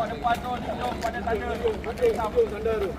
Depan tu, tunjuk pada tanda. Tunjuk tanda tu.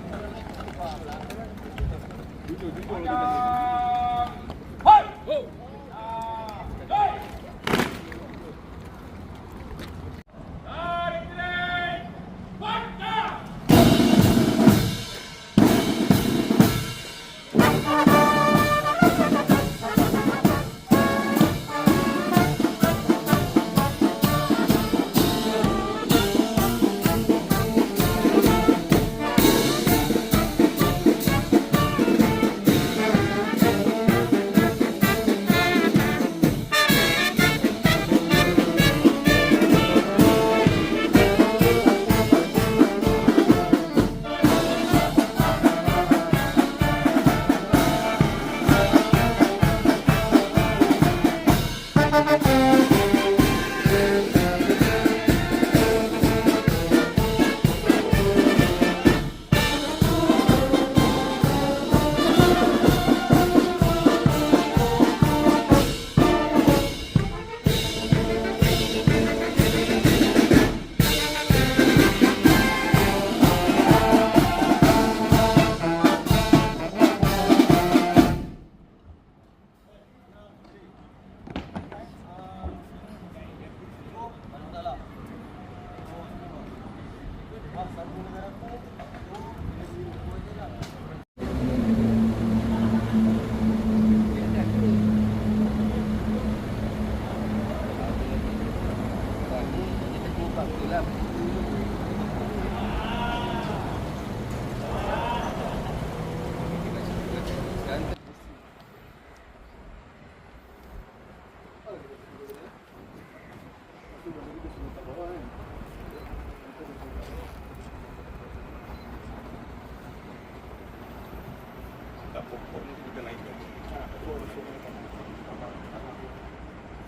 Pokoknya kita naikkan.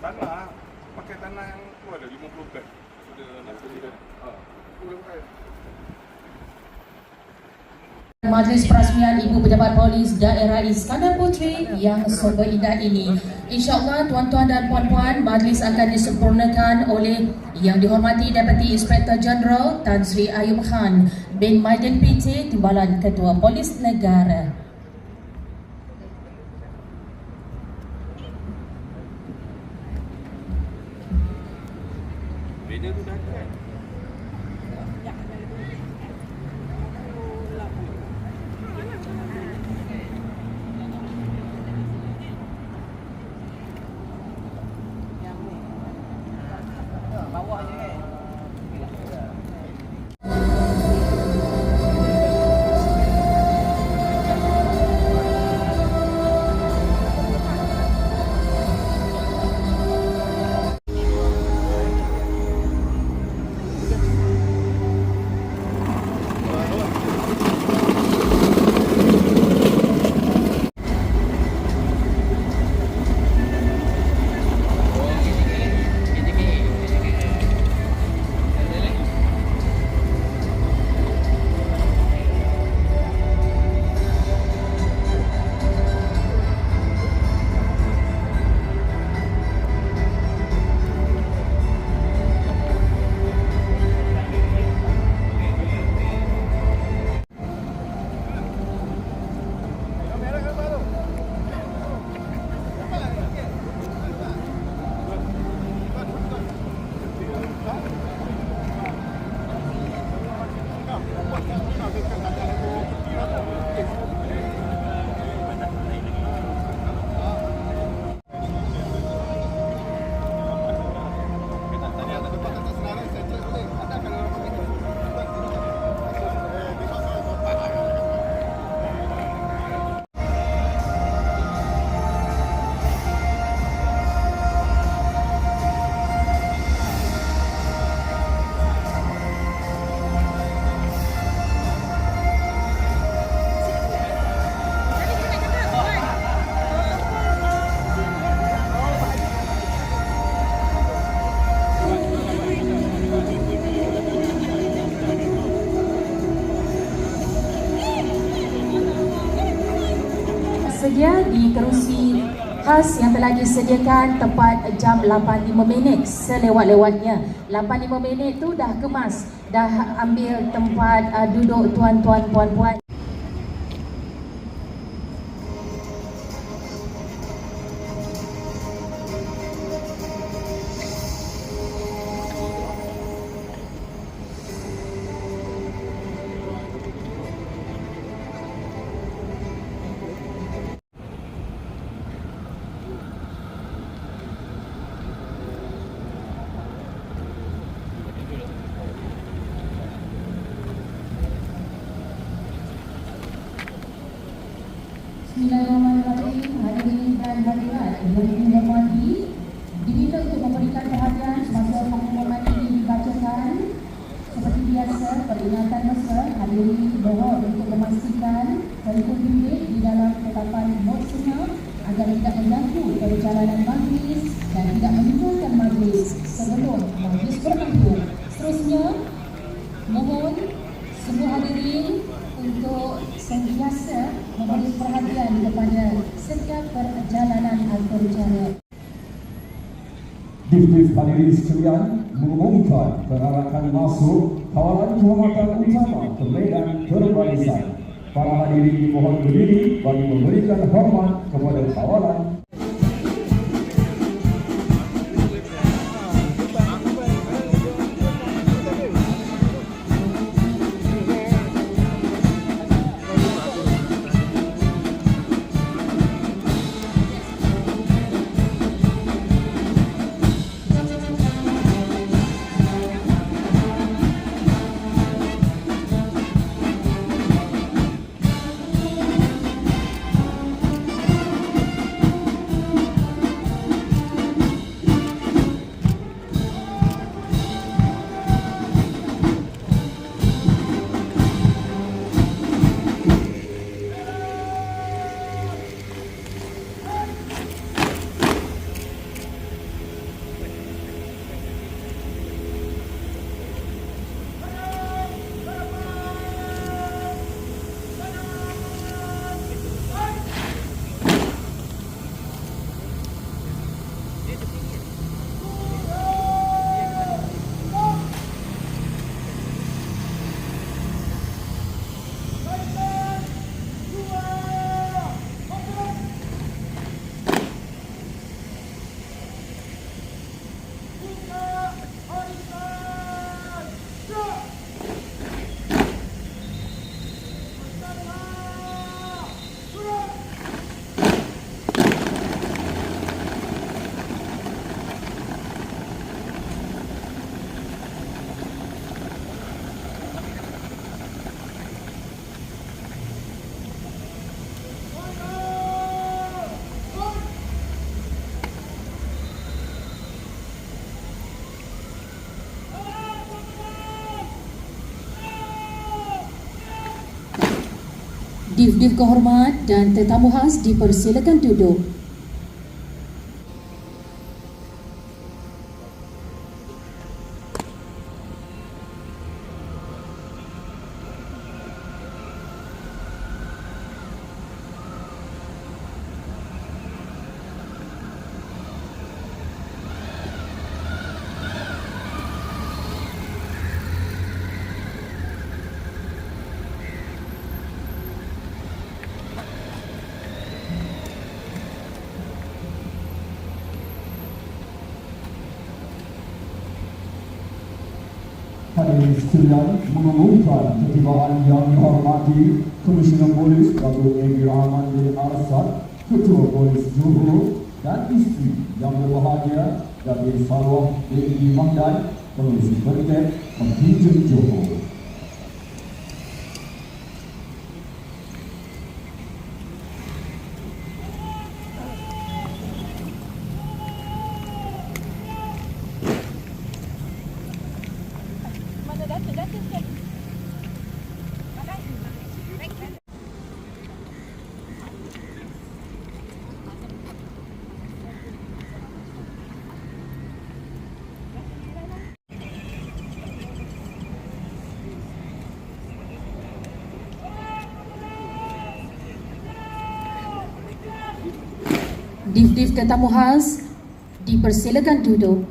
Tanah, pakai tanah yang tu ada 50 kat. Sudah nak beli. Majlis perasmian Ibu Pejabat Polis Daerah Iskandar Puteri yang sempurna ini. InsyaAllah tuan-tuan dan puan-puan, majlis akan disempurnakan oleh Yang dihormati Deputy Inspector Jeneral Tan Sri Ayub Khan bin Maiden PT Timbalan Ketua Polis Negara. Beda tu dah kan? Bawah je kan? Sedia di kerusi khas yang telah disediakan tepat jam 8.05 minit selewat-lewatnya. 8.05 minit tu dah kemas, dah ambil tempat duduk tuan-tuan puan-puan. Bismillahirrahmanirrahim. Hadirin dan hadirat yang dihormati, diminta untuk memberikan perhatian semasa pengumuman ini dibacakan. Seperti biasa, peringatan mesra hadirin mohon untuk memastikan telefon bimbit di dalam tetapan mod senyap agar tidak mengganggu perjalanan majlis dan tidak menimbulkan majlis sebelum majlis berakhir. Seterusnya, mohon semua hadirin untuk sentiasa memberi perhatian kepada setiap perjalanan antarjaya. Dif hadirin sekalian mengumumkan perarakan masuk kawalan kehormatan utama ke medan perbarisan. Para hadirin dimohon berdiri bagi memberikan hormat kepada kawalan. Div kehormat dan tetamu khas dipersilakan duduk. Hadirin sekalian mengumumkan ketibaan yang dihormati Komisioner Polis Datuk Egi Rahman bin Arsad, Ketua Polis Johor dan isteri yang berbahagia Datuk Salwah Egi Mahdan, Pengurusi Berket Kontinjen Johor. Div-div tetamu khas dipersilakan duduk.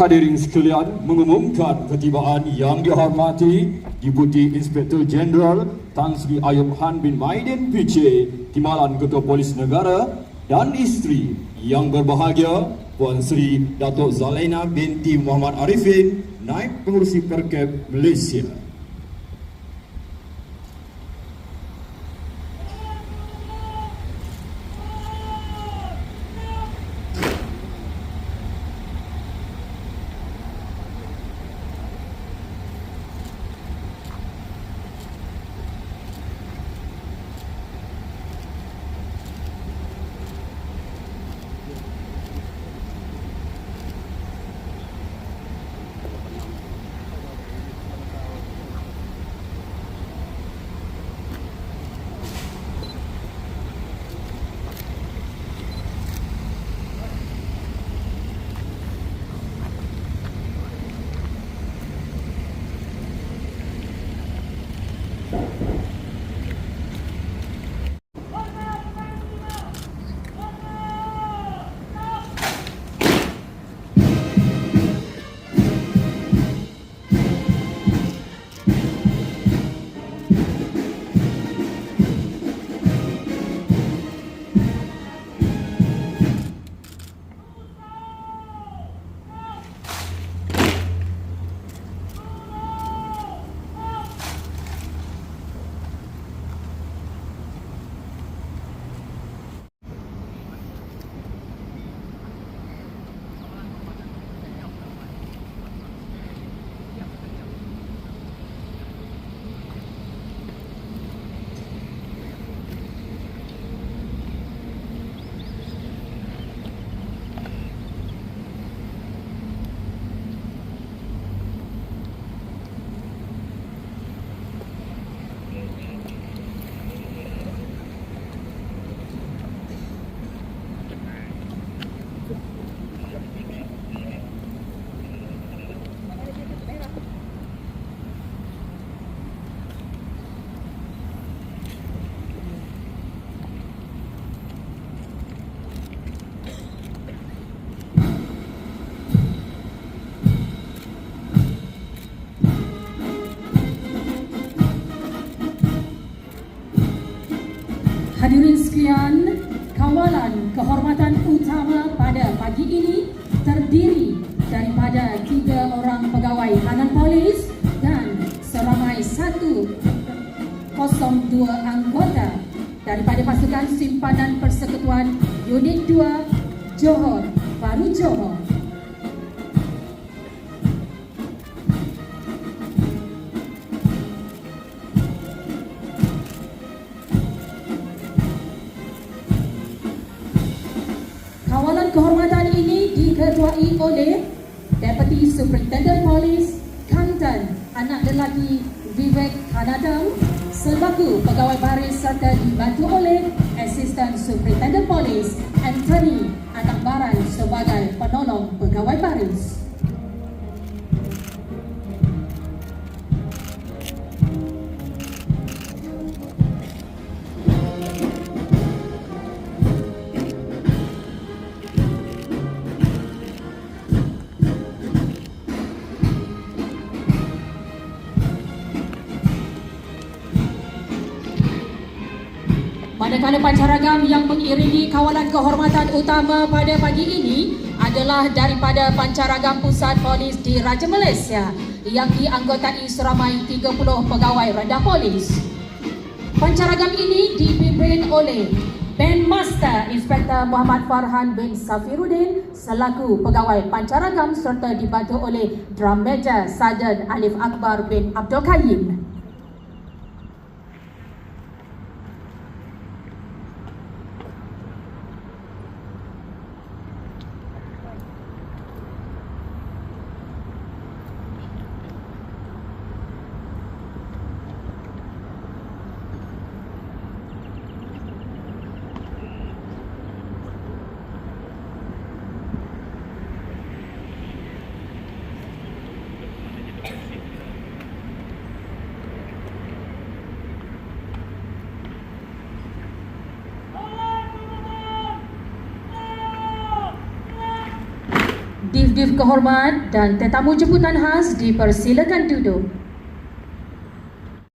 Hadirin sekalian, mengumumkan ketibaan yang dihormati Deputi Inspektor Jeneral Tan Sri Ayub Han bin Maidin PC, Timbalan Ketua Polis Negara dan isteri yang berbahagia Puan Sri Datuk Zalaina binti Muhammad Arifin, Naib Pengurusi Perkeb Malaysia. Hadirin sekalian, kawalan kehormatan utama pada pagi ini terdiri daripada 3 orang pegawai tahanan polis dan seramai 102 anggota daripada pasukan simpanan persekutuan Unit 2 Johor, Baru Johor. Kawalan kehormatan ini diketuai oleh Deputy Superintendent Polis Kantan anak lelaki Vivek Kanadam selaku pegawai baris serta dibantu oleh Assistant Superintendent Polis Anthony anak baran sebagai penolong pegawai baris. Manakala pancaragam yang mengiringi kawalan kehormatan utama pada pagi ini adalah daripada Pancaragam Pusat Polis di Raja Malaysia yang dianggotai seramai 30 pegawai rendah polis. Pancaragam ini dipimpin oleh Band Master Inspektor Muhammad Farhan bin Safiruddin selaku pegawai pancaragam serta dibantu oleh Drum Major Sarjan Alif Akbar bin Abdul Qayyim. Div-div kehormat dan tetamu jemputan khas dipersilakan duduk.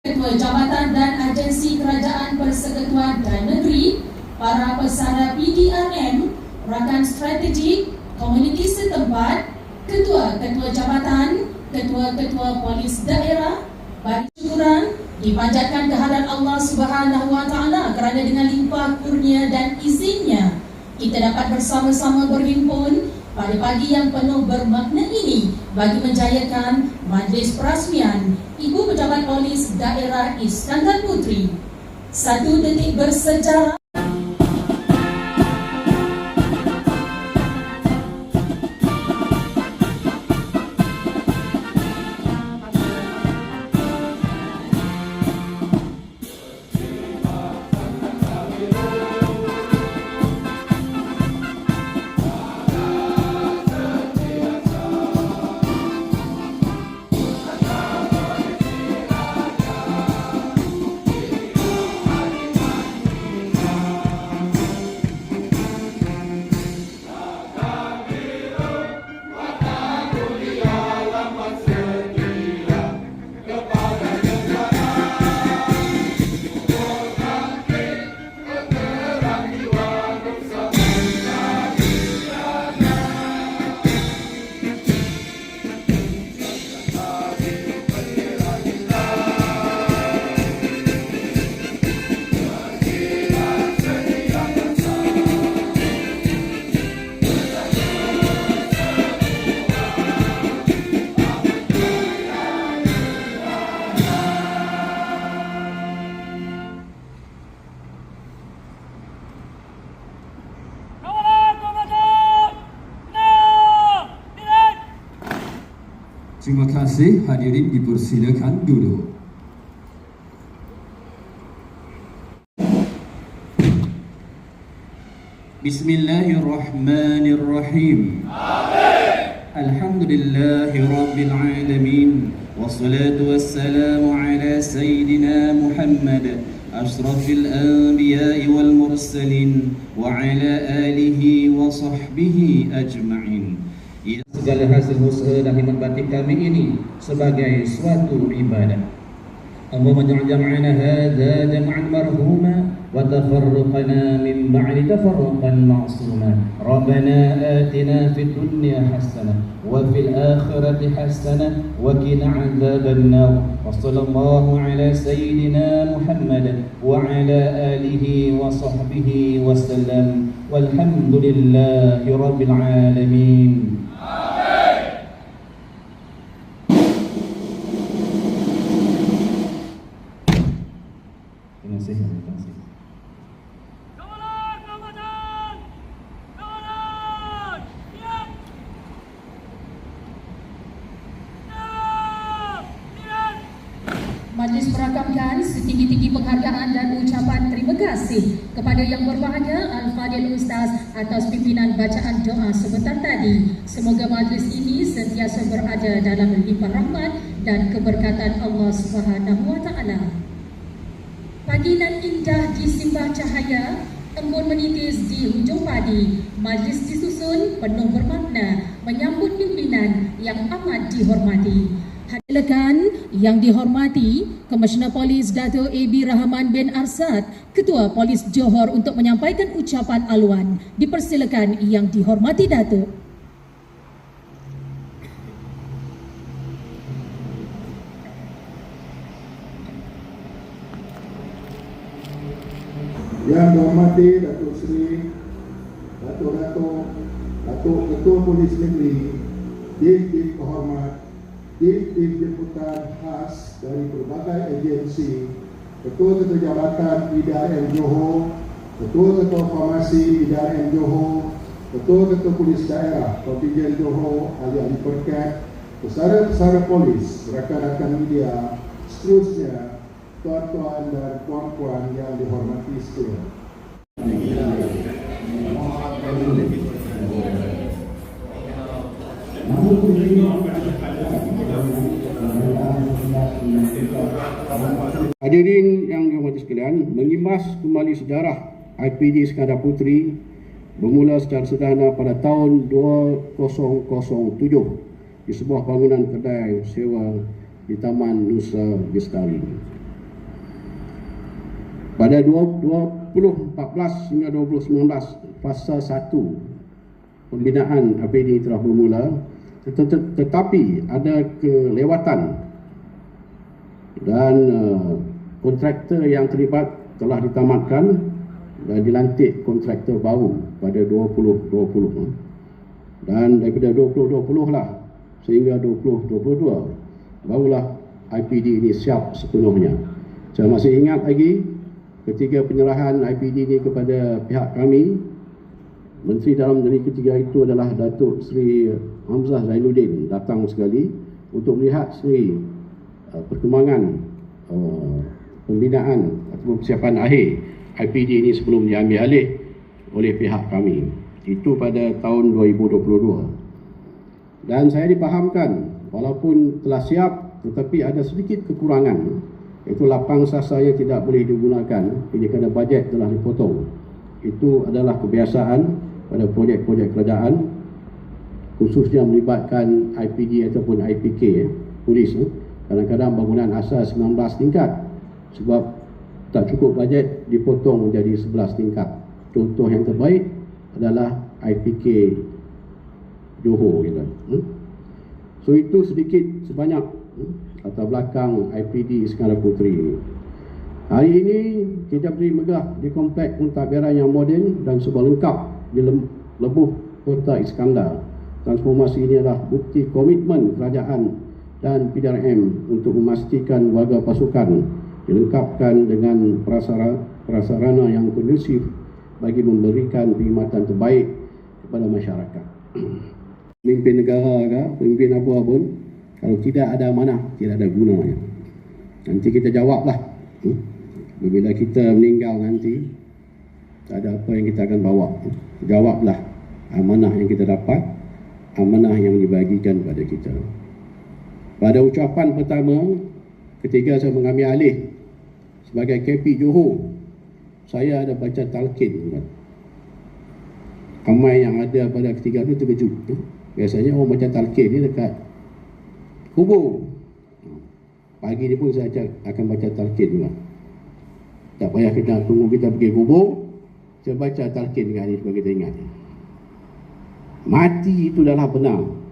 Ketua Jabatan dan Agensi Kerajaan Persekutuan dan Negeri, para pesara PDRM, rakan strategik, komuniti setempat, ketua-ketua jabatan, ketua-ketua polis daerah, bagi syukuran dipanjatkan kehadirat Allah Subhanahu Wa Taala kerana dengan limpah kurnia dan izinnya kita dapat bersama-sama berhimpun pada pagi yang penuh bermakna ini bagi menjayakan majlis perasmian Ibu Pejabat Polis Daerah Iskandar Puteri. Satu detik bersejarah. Terima kasih, hadirin dipersilakan duduk. Bismillahirrahmanirrahim. Alhamdulillahi Rabbil Alamin. Wassalatu wassalamu ala Sayyidina Muhammad Ashrafil Anbiya'i wal Mursalin wa ala alihi wa sahbihi ajma'in. Segala hasil usaha dan khidmat batin kami ini sebagai suatu ibadah. Allahumma ja'al jam'ana hadha jam'an marhuma wa tafarruqana min ba'di tafarruqan ma'suma. Rabbana atina fid dunya hasanah wa fil akhirati hasanah wa qina 'adzaban nar. Wa sallallahu ala sayyidina Muhammad wa ala alihi wa sahbihi wa sallam. Walhamdulillahi rabbil alamin. Majlis merakamkan setinggi-tinggi penghargaan dan ucapan terima kasih kepada Yang Berbahagia Al-Fadil Ustaz atas pimpinan bacaan doa sebentar tadi. Semoga majlis ini sentiasa berada dalam limpahan rahmat dan keberkatan Allah Subhanahu wa taala. Pagi nan indah di simbah cahaya, embun menitis di hujung padi. Majlis disusun penuh bermakna menyambut pimpinan yang amat dihormati. Hadirin yang dihormati, Komisioner Polis Dato' A.B. Rahman bin Arsad, Ketua Polis Johor untuk menyampaikan ucapan aluan. Dipersilakan yang dihormati Dato'. Yang dihormati Datuk Seri, Datuk Ketua Polis Negeri, Din Kehormat, Din Jemputan Khas dari berbagai agensi, Ketua-Ketua Jabatan PDRM Johor, Ketua-Ketua Farmasi PDRM Johor, Ketua-Ketua Polis Daerah Kontingen Johor, ahli-ahli perkat, pesara-pesara polis, rakan-rakan media, seterusnya, tuan-tuan dan puan-puan yang dihormati sekalian. Hadirin yang dihormati sekalian, mengimbas kembali sejarah IPD Iskandar Puteri bermula secara sederhana pada tahun 2007 di sebuah bangunan kedai sewa di Taman Nusa Bestari. Pada 2014 hingga 2019, fasa 1 pembinaan IPD telah bermula, tetapi ada kelewatan dan kontraktor yang terlibat telah ditamatkan dan dilantik kontraktor baru pada 2020. Dan daripada 2020 lah sehingga 2022 barulah IPD ini siap sepenuhnya. Saya masih ingat lagi ketika penyerahan IPD ini kepada pihak kami, Menteri Dalam Negeri ketiga itu adalah Datuk Seri Hamzah Zainuddin datang sekali untuk melihat sendiri perkembangan pembinaan atau persiapan akhir IPD ini sebelum diambil alih oleh pihak kami. Itu pada tahun 2022. Dan saya dipahamkan walaupun telah siap tetapi ada sedikit kekurangan, iaitu lapang sasa yang tidak boleh digunakan kerana bajet telah dipotong. Itu adalah kebiasaan pada projek-projek kerajaan, khususnya melibatkan IPD ataupun IPK, polis. Kadang-kadang bangunan asas 19 tingkat sebab tak cukup bajet dipotong menjadi 11 tingkat. Contoh yang terbaik adalah IPK Johor kita. So itu sedikit sebanyak latar belakang IPD Iskandar Puteri ini. Hari ini kita beri megah di komplek pentadbiran yang moden dan serba lengkap di lebuh Kota Iskandar. Transformasi ini adalah bukti komitmen kerajaan dan PDRM untuk memastikan warga pasukan dilengkapkan dengan prasarana yang kondusif bagi memberikan perkhidmatan terbaik kepada masyarakat. Pemimpin negara ke, pemimpin apa pun, kalau tidak ada amanah, tidak ada gunanya. Nanti kita jawablah. Bila kita meninggal nanti, tak ada apa yang kita akan bawa. Jawablah amanah yang kita dapat, amanah yang dibagikan kepada kita. Pada ucapan pertama, ketika saya mengambil alih sebagai KP Johor, saya ada baca talqin. Ramai yang ada pada ketika itu terkejut. Biasanya orang baca talqin ni dekat kubur. Pagi ni pun saya akan baca talqin juga. Tak payah kita tunggu kita pergi kubur, saya baca talqin dengan ini supaya kita ingat. Mati itu adalah benar.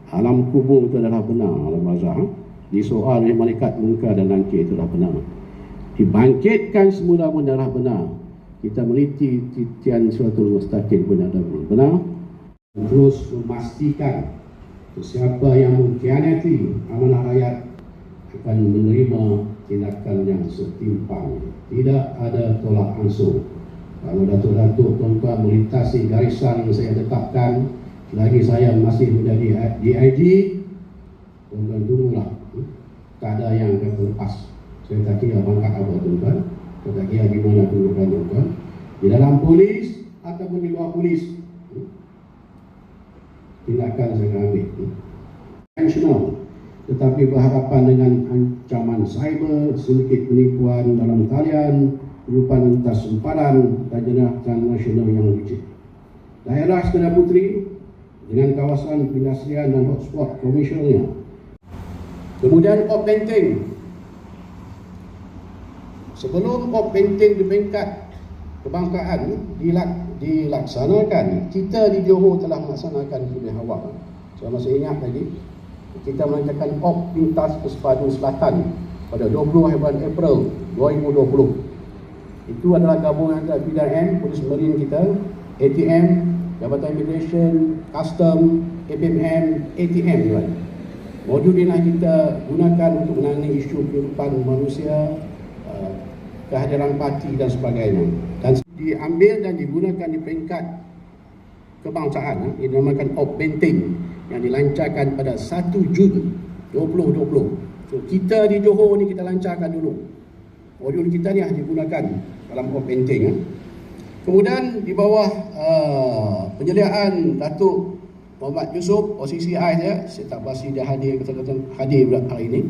Alam kubur itu adalah benar, alam barzakh. Disoal oleh malaikat munkar dan nakir itu adalah benar. Dibangkitkan semula pun adalah benar. Kita meneliti titian Siratul Mustaqim pun adalah benar. Terus memastikan siapa yang mengkhianati amanah rakyat akan menerima tindakan yang setimpal. Tidak ada tolak ansur. Kalau datuk-datuk tuan-tuan melintasi garisan yang saya tetapkan, selagi saya masih menjadi DIG, tuan-tuan tunggulah. tak ada yang akan terlepas. Saya tak kira pangkat apa tuan-tuan, saya tak kira di mana tuan-tuan, di dalam polis ataupun di luar polis, tindakan saya akan ambil nasional. Tetapi berhadapan dengan ancaman cyber, sedikit penipuan dalam talian, penyuapan lintas sempadan dan jenayah nasional yang licik. Daerah Skandar Puteri dengan kawasan perindustrian dan hotspot komersialnya. Kemudian op benteng. Sebelum op benteng di peringkat kebangsaan dilaksanakan, kita di Johor telah melaksanakan lebih awal. Saya masih ingat lagi, kita melancarkan op lintas Sepadan Selatan pada 20 April 2020. Itu adalah gabungan antara PDRM, Polis Marine kita, ATM, Jabatan Immigration, Custom, APMM, ATM juga. Modul ini kita gunakan untuk menangani isu kehidupan manusia, kehadiran parti dan sebagainya. Dan diambil dan digunakan di peringkat kebangsaan, yang dinamakan op benteng yang dilancarkan pada 1 Jun 2020. So, kita di Johor ni kita lancarkan dulu. Modul kita ni digunakan dalam op benteng. Kemudian di bawah penyediaan Datuk Muhammad Yusof, OCCI saya tak pasti dia hadir hari ini.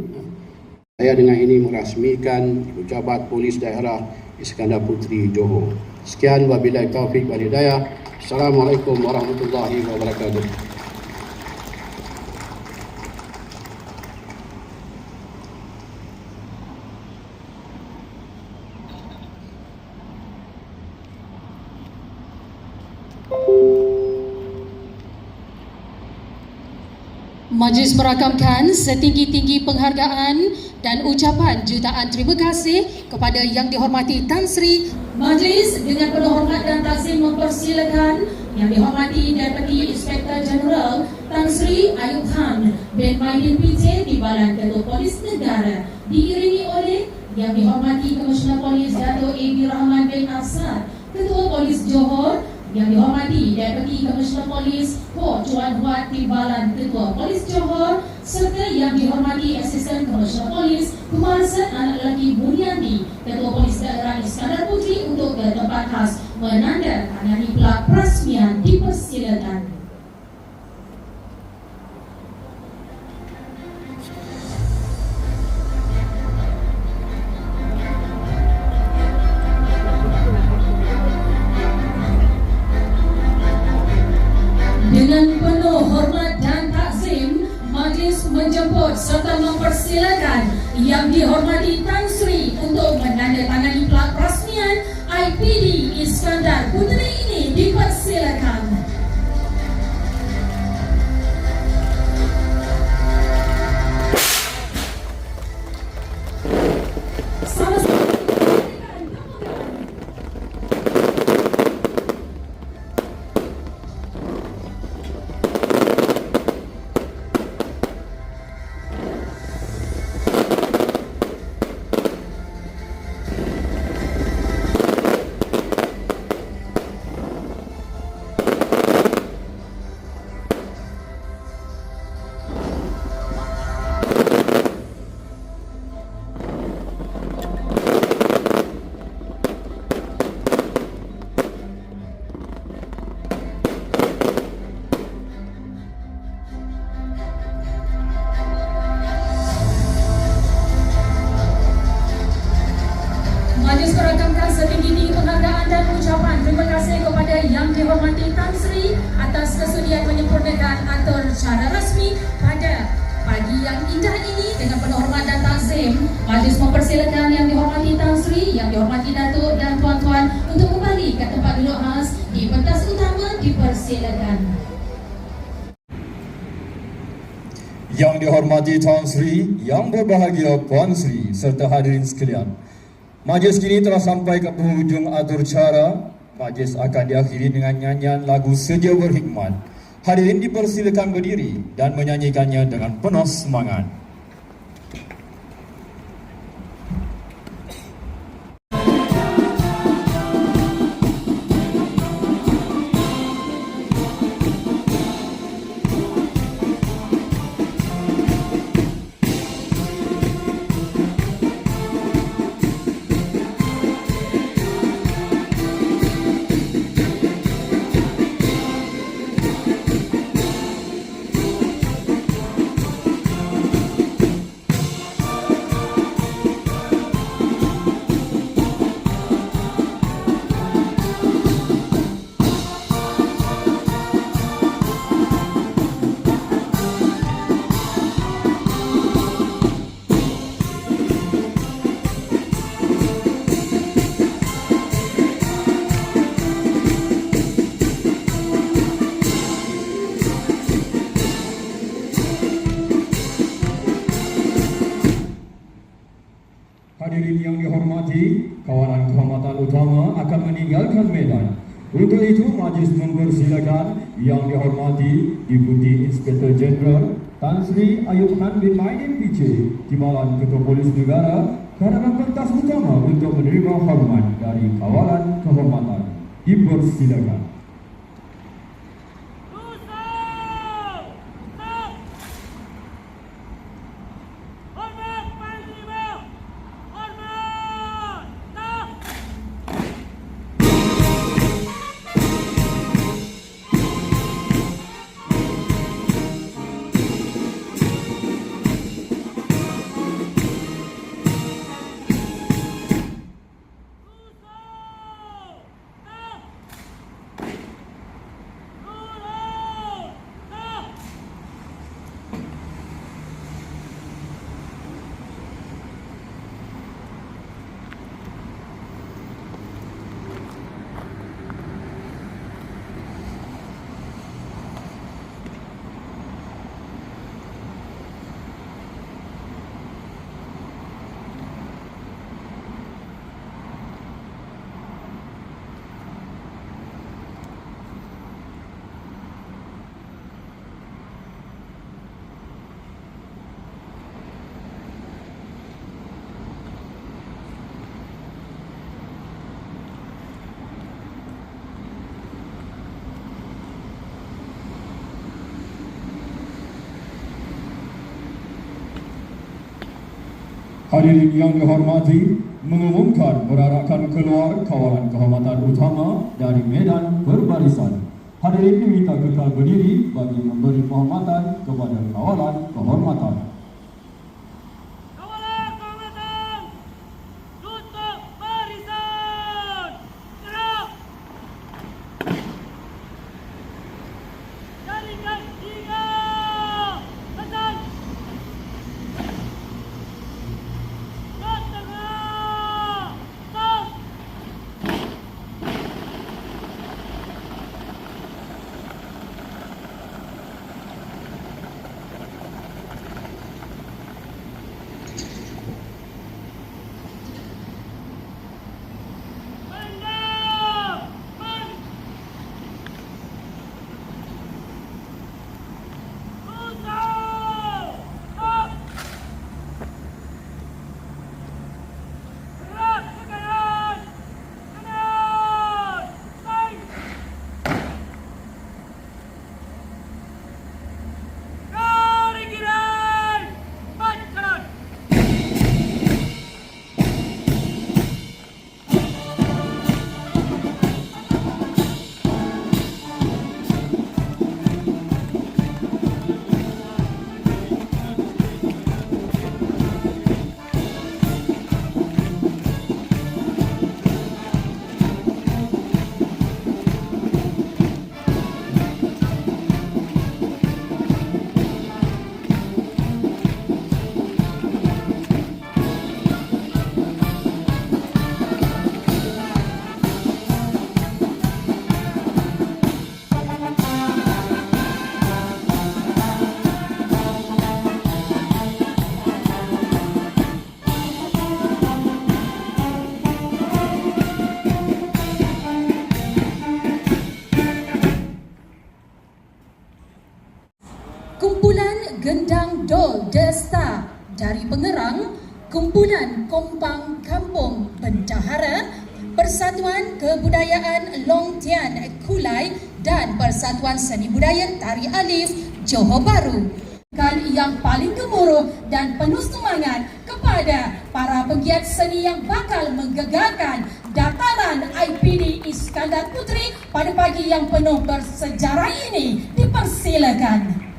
Saya dengan ini merasmikan Pejabat Polis Daerah Iskandar Puteri Johor. Sekian, wabillahi taufik wal hidayah. Assalamualaikum warahmatullahi wabarakatuh. Majlis merakamkan setinggi-tinggi penghargaan dan ucapan jutaan terima kasih kepada Yang Dihormati Tan Sri. Majlis dengan penuh hormat dan takzim mempersilakan Yang Dihormati Deputi Inspektor Jeneral Tan Sri Ayub Khan bin Maidin PJ Timbalan Ketua Polis Negara, diiringi oleh Yang Dihormati Komisioner Polis Dato' A.B. Rahman bin Asad, Ketua Polis Johor, Yang Dihormati Deputi Komisioner Polis Ko Chuan Huat Timbalan Ketua Polis Johor, serta Yang Dihormati Asisten Komisioner Polis Kumarasan Anak Lelaki Bunyandi, Ketua Polis Daerah Iskandar Puteri untuk ke tempat khas menandatangani plat perasmian dipersilakan. Dengan penuh hormat dan takzim, majlis menjemput serta mempersilakan Yang Dihormati Tan Sri untuk menandatangani plat perasmian IPD Iskandar Puteri ini dipersilakan. Majlis merakamkan setinggi-tinggi penghargaan dan ucapan terima kasih kepada Yang Dihormati Tan Sri atas kesudian menyempurnakan atur secara rasmi pada pagi yang indah ini. Dengan penuh hormat dan takzim, majlis mempersilakan Yang Dihormati Tan Sri, Yang Dihormati Datuk dan tuan-tuan untuk kembali ke tempat duduk khas di pentas utama, dipersilakan. Yang Dihormati Tan Sri, Yang Berbahagia Puan Sri serta hadirin sekalian, majlis kini telah sampai ke penghujung atur cara. Majlis akan diakhiri dengan nyanyian lagu Sedia Berhikmat. Hadirin dipersilakan berdiri dan menyanyikannya dengan penuh semangat. Hadirin yang dihormati, kawalan kehormatan utama akan meninggalkan medan. Untuk itu, majlis mempersilakan yang dihormati Deputi Inspektor Jeneral Tan Sri Ayub Han bin Maidin PC, Timbalan Ketua Polis Negara, ke hadapan pentas utama untuk menerima hormat dari kawalan kehormatan. Dipersilakan. Hadirin yang dihormati, mengumumkan berarakkan keluar kawalan kehormatan utama dari medan perbarisan. Hadirin diminta kekal berdiri bagi memberi penghormatan kepada kawalan kehormatan. Kawalan kehormatan, tutup barisan, gerak. Jaringan 3, pesan. Kumpulan Gendang Dol The Star dari Pengerang, Kumpulan Kompang Kampung Bendahara, Persatuan Kebudayaan Long Tian Kulai dan Persatuan Seni Budaya Tari Alif Johor Bahru. Yang paling gemuruh dan penuh semangat kepada para pegiat seni yang bakal menggegarkan dataran IPD Iskandar Puteri pada pagi yang penuh bersejarah ini. Dipersilakan.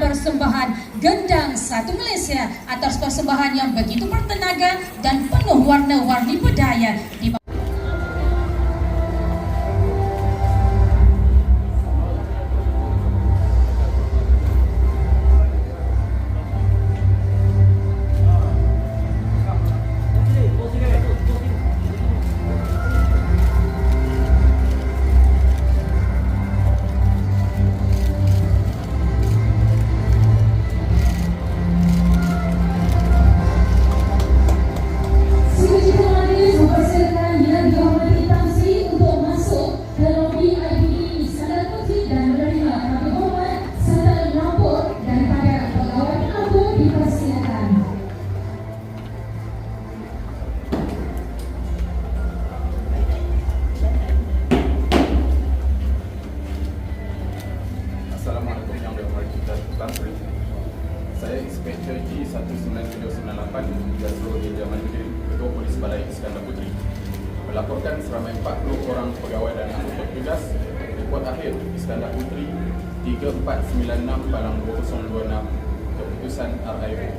persembahan Gendang Satu Malaysia atas persembahan yang begitu bertenaga dan penuh warna-warni budaya. Assalamualaikum yang dirahmati Tuan Sri. Saya Inspektor G 19798 Jasro Media Mandiri, Ketua Polis Balai Iskandar Puteri, melaporkan seramai 40 orang pegawai dan anggota tugas report akhir Iskandar Puteri 3496 Palang 2026 keputusan RIO.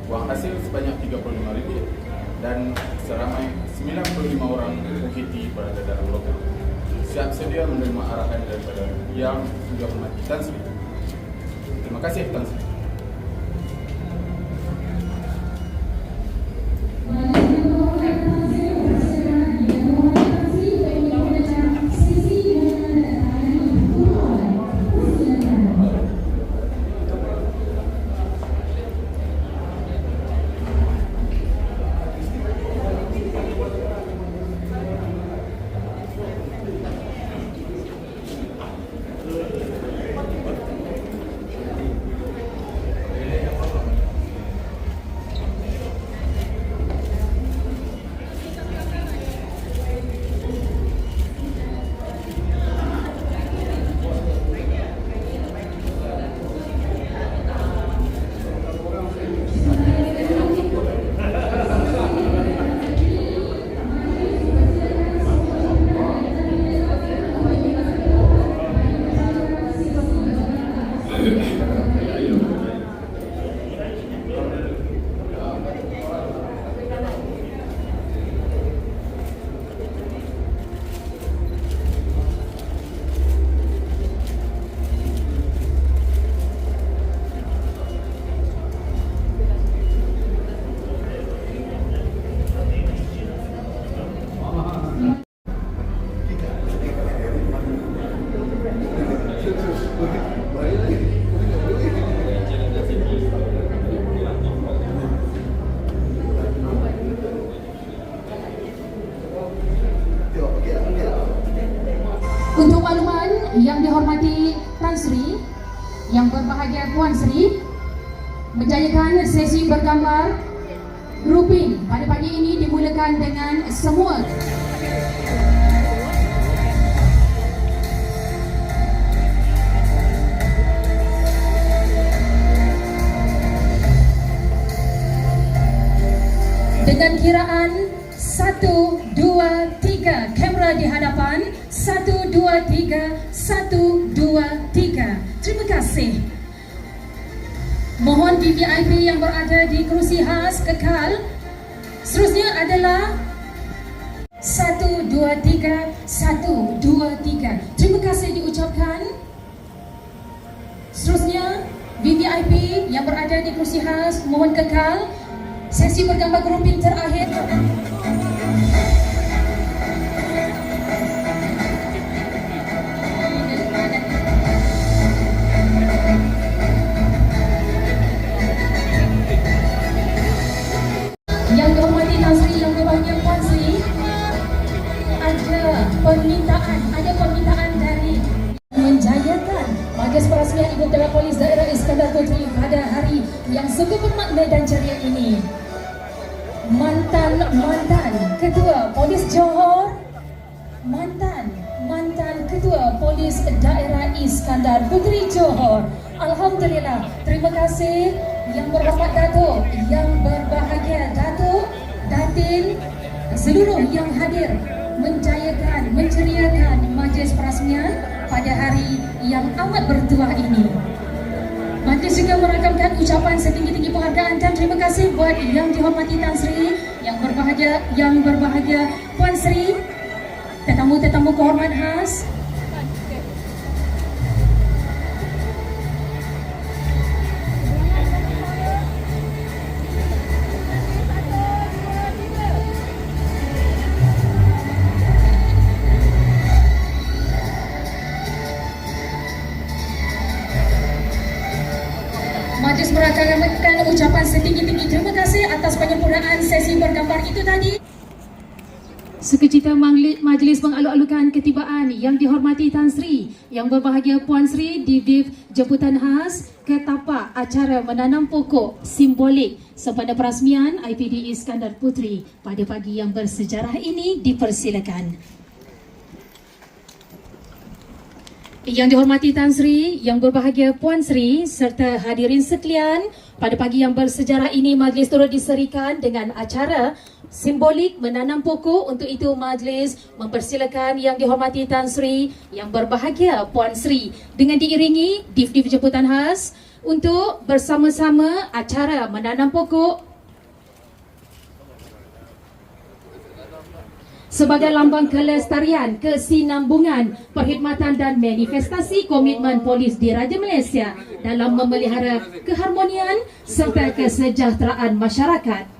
Wang hasil sebanyak RM35 dan seramai 95 orang UKT berada dalam lokal. Siap sedia menerima arahan daripada Yang Dihormati Tan Sri. Terima kasih Tan Sri. Untuk makluman yang dihormati Tan Sri, yang berbahagia Puan Sri, menjayakan sesi bergambar grouping pada pagi ini dimulakan dengan semua dengan kiraan 1, 2, 3, kamera di hadapan. 1, 2, 3, 1, 2, 3. Terima kasih. Mohon VVIP yang berada di kerusi khas kekal. Seterusnya adalah 1, 2, 3, 1, 2, 3. Terima kasih diucapkan. Seterusnya VVIP yang berada di kerusi khas mohon kekal. Sesi bergambar grouping terakhir. Yang dihormati Tan Sri, yang berbahagia Puan Sri, ada permintaan dari menjayakan Majlis Perasmian Ibu Ketua Polis Daerah Iskandar Puteri pada hari yang sungguh bermakna dan ceria ini. Mantan Ketua Polis Johor, mantan Ketua Polis Daerah Iskandar Puteri Johor. Alhamdulillah, terima kasih yang berhormat Datuk, yang berbahagia Datuk, Datin, seluruh yang hadir menjayakan, menceriakan Majlis Perasmian pada hari yang amat bertuah ini. Majlis juga merakamkan ucapan setinggi-tinggi penghargaan dan terima kasih buat yang dihormati Tan Sri, yang berbahagia Puan Sri, tetamu-tetamu kehormat khas. Majlis merakamkan ucapan setinggi-tinggi terima kasih atas penyempurnaan sesi bergambar itu tadi. Sukacita majlis mengalu-alukan ketibaan yang dihormati Tan Sri, yang berbahagia Puan Sri Divdiv Jemputan Khas ke tapak acara menanam pokok simbolik sempena perasmian IPD Iskandar Puteri pada pagi yang bersejarah ini dipersilakan. Yang dihormati Tan Sri, yang berbahagia Puan Sri serta hadirin sekalian, pada pagi yang bersejarah ini majlis turut diserikan dengan acara simbolik menanam pokok. Untuk itu majlis mempersilakan yang dihormati Tan Sri, yang berbahagia Puan Sri dengan diiringi Divdiv Jemputan Khas untuk bersama-sama acara menanam pokok sebagai lambang kelestarian, kesinambungan, perkhidmatan dan manifestasi komitmen polis Diraja Malaysia dalam memelihara keharmonian serta kesejahteraan masyarakat.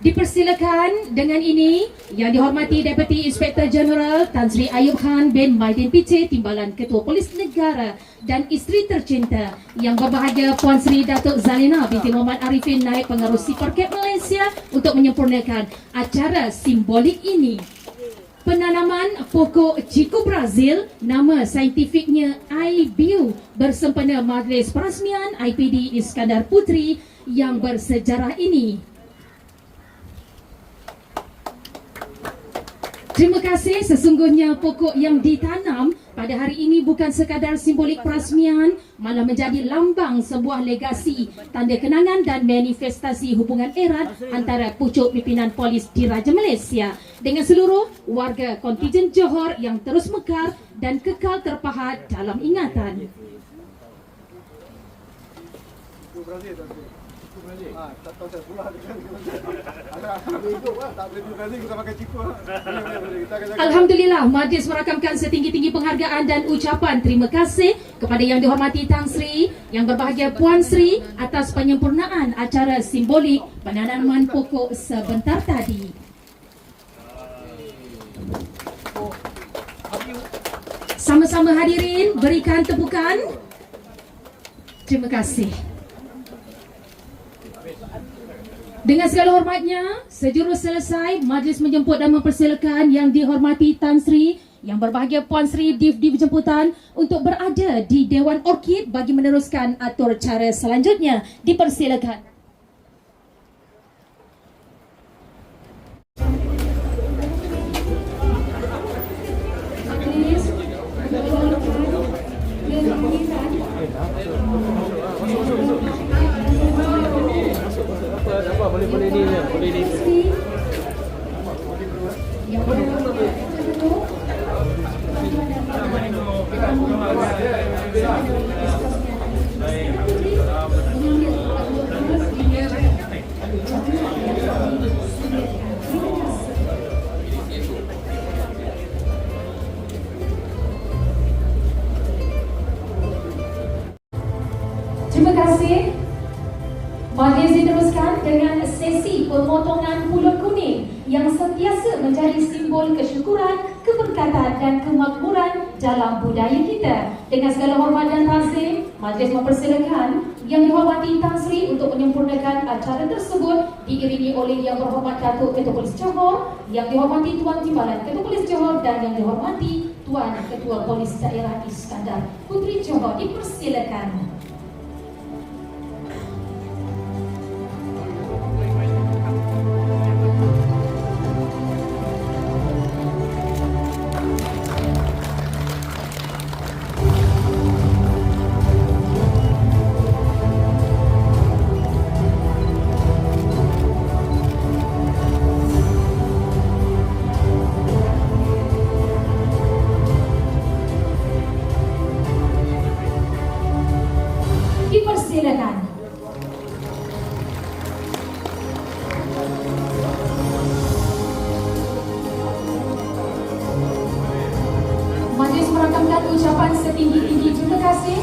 Dipersilakan dengan ini yang dihormati Deputy Inspektor Jeneral Tan Sri Ayub Khan bin Maidin PC, Timbalan Ketua Polis Negara dan isteri tercinta yang berbahagia Puan Sri Datuk Zalina binti Muhammad Arifin, Naib Pengarusi Perkeb Malaysia untuk menyempurnakan acara simbolik ini. Penanaman pokok Chico Brazil, nama saintifiknya IBU, bersempena majlis perasmian IPD Iskandar Puteri yang bersejarah ini. Terima kasih. Sesungguhnya pokok yang ditanam pada hari ini bukan sekadar simbolik perasmian, malah menjadi lambang sebuah legasi, tanda kenangan dan manifestasi hubungan erat antara pucuk pimpinan polis Diraja Malaysia dengan seluruh warga kontijen Johor yang terus mekar dan kekal terpahat dalam ingatan. Alhamdulillah, majlis merakamkan setinggi-tinggi penghargaan dan ucapan terima kasih kepada yang dihormati Tan Sri, yang berbahagia Puan Sri atas penyempurnaan acara simbolik penanaman pokok sebentar tadi. Sama-sama hadirin berikan tepukan. Terima kasih. Dengan segala hormatnya, sejurus selesai, majlis menjemput dan mempersilakan yang dihormati Tan Sri, yang berbahagia Puan Sri Divdiv Jemputan untuk berada di Dewan Orkid bagi meneruskan atur cara selanjutnya. Dipersilakan. Boleh ni je, boleh ni. Terima kasih. Majlis diteruskan dengan sesi pemotongan pulut kuning yang sentiasa menjadi simbol kesyukuran, keberkatan dan kemakmuran dalam budaya kita. Dengan segala hormat dan ta'zim, majlis mempersilakan yang dihormati Tan Sri untuk menyempurnakan acara tersebut diiringi oleh yang berhormat Datuk Ketua Polis Johor, yang dihormati Tuan Timbalan Ketua Polis Johor dan yang dihormati Tuan Ketua Polis Daerah Iskandar Puteri Johor. Dipersilakan. merakamkan ucapan setinggi-tinggi terima kasih